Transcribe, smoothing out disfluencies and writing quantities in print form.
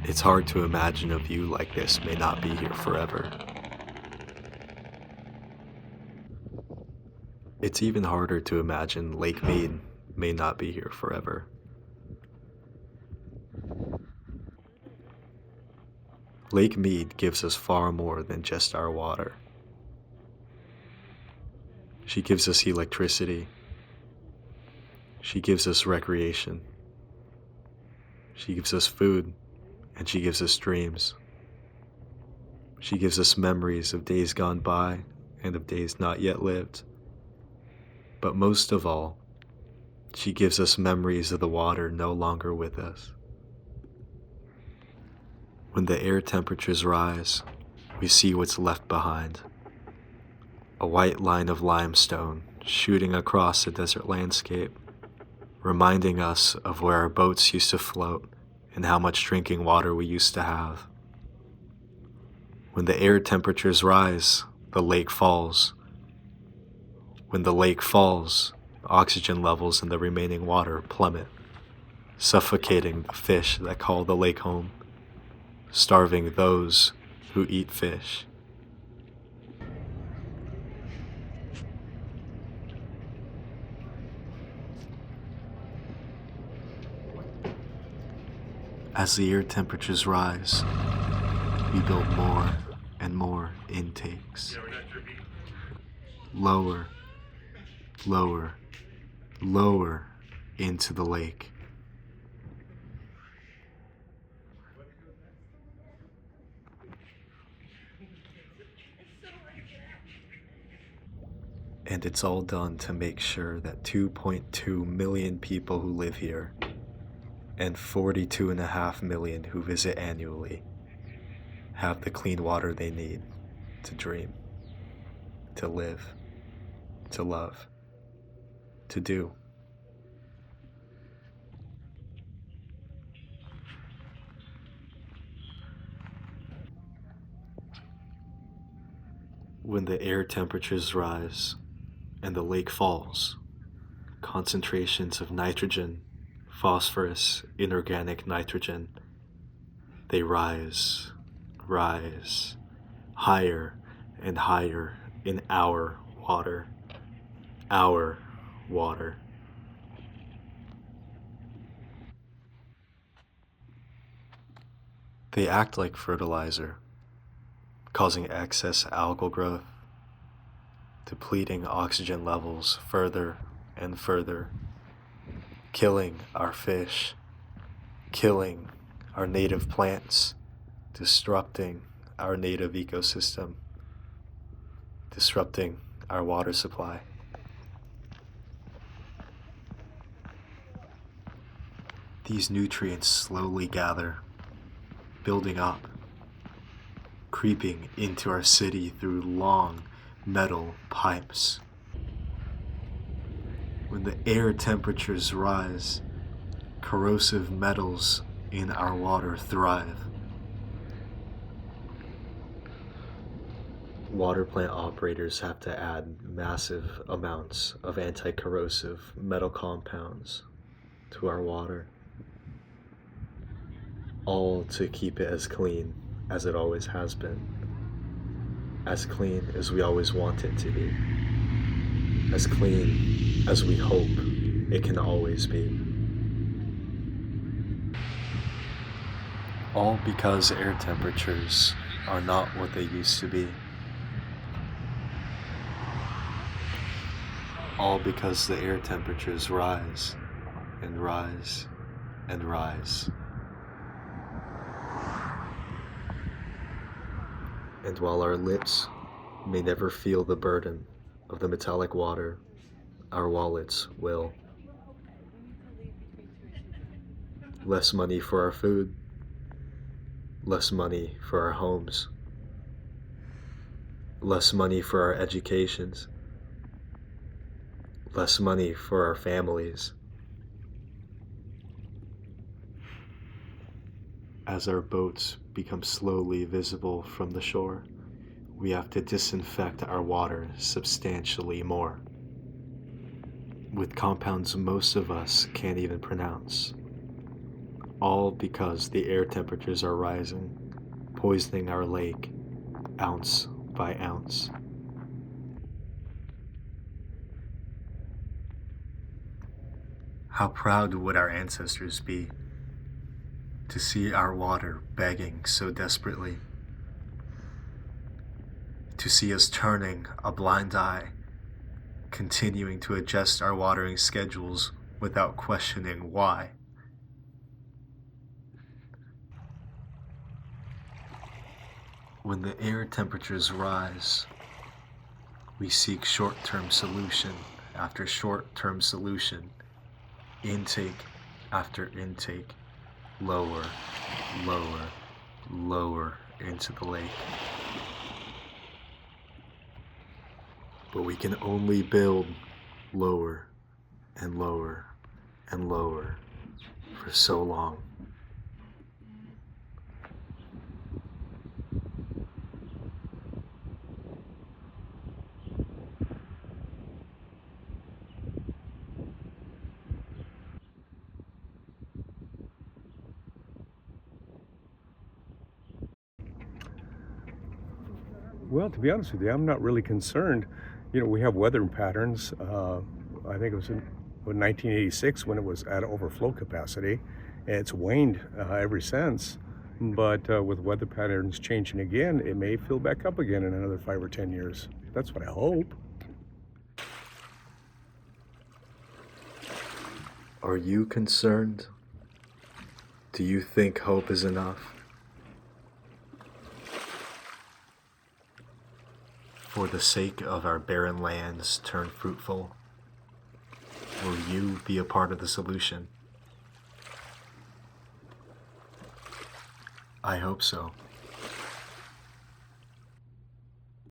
It's hard to imagine a view like this may not be here forever. It's even harder to imagine Lake Mead may not be here forever. Lake Mead gives us far more than just our water. She gives us electricity. She gives us recreation. She gives us food, and she gives us dreams. She gives us memories of days gone by and of days not yet lived. But most of all, she gives us memories of the water no longer with us. When the air temperatures rise, we see what's left behind. A white line of limestone shooting across the desert landscape, reminding us of where our boats used to float and how much drinking water we used to have. When the air temperatures rise, the lake falls. When the lake falls, oxygen levels in the remaining water plummet, suffocating the fish that call the lake home, starving those who eat fish. As the air temperatures rise, we build more and more intakes. Lower, lower, lower into the lake. And it's all done to make sure that 2.2 million people who live here and 42.5 million who visit annually have the clean water they need to dream, to live, to love, to do. When the air temperatures rise and the lake falls, concentrations of nitrogen, phosphorus, inorganic nitrogen, they rise, higher and higher in our water. They act like fertilizer, causing excess algal growth, depleting oxygen levels further and further, killing our fish, killing our native plants, disrupting our native ecosystem, disrupting our water supply. These nutrients slowly gather, building up, creeping into our city through long metal pipes. When the air temperatures rise, corrosive metals in our water thrive. Water plant operators have to add massive amounts of anti-corrosive metal compounds to our water, all to keep it as clean as it always has been, as clean as we always want it to be, as clean as we hope it can always be. All because air temperatures are not what they used to be. All because the air temperatures rise and rise and rise. And while our lips may never feel the burden of the metallic water, our wallets will. Less money for our food, less money for our homes, less money for our educations, less money for our families. As our boats become slowly visible from the shore, we have to disinfect our water substantially more, with compounds most of us can't even pronounce. all because the air temperatures are rising, poisoning our lake ounce by ounce. How proud would our ancestors be to see our water begging so desperately, to see us turning a blind eye, continuing to adjust our watering schedules without questioning why. When the air temperatures rise, we seek short-term solution after short-term solution, intake after intake, lower, lower, lower into the lake. But we can only build lower and lower and lower for so long. Well, to be honest with you, I'm not really concerned. We have weather patterns. I think it was in 1986 when it was at overflow capacity. It's waned ever since. But with weather patterns changing again, it may fill back up again in another 5 or 10 years. That's what I hope. Are you concerned? Do you think hope is enough? For the sake of our barren lands turn fruitful, will you be a part of the solution? I hope so.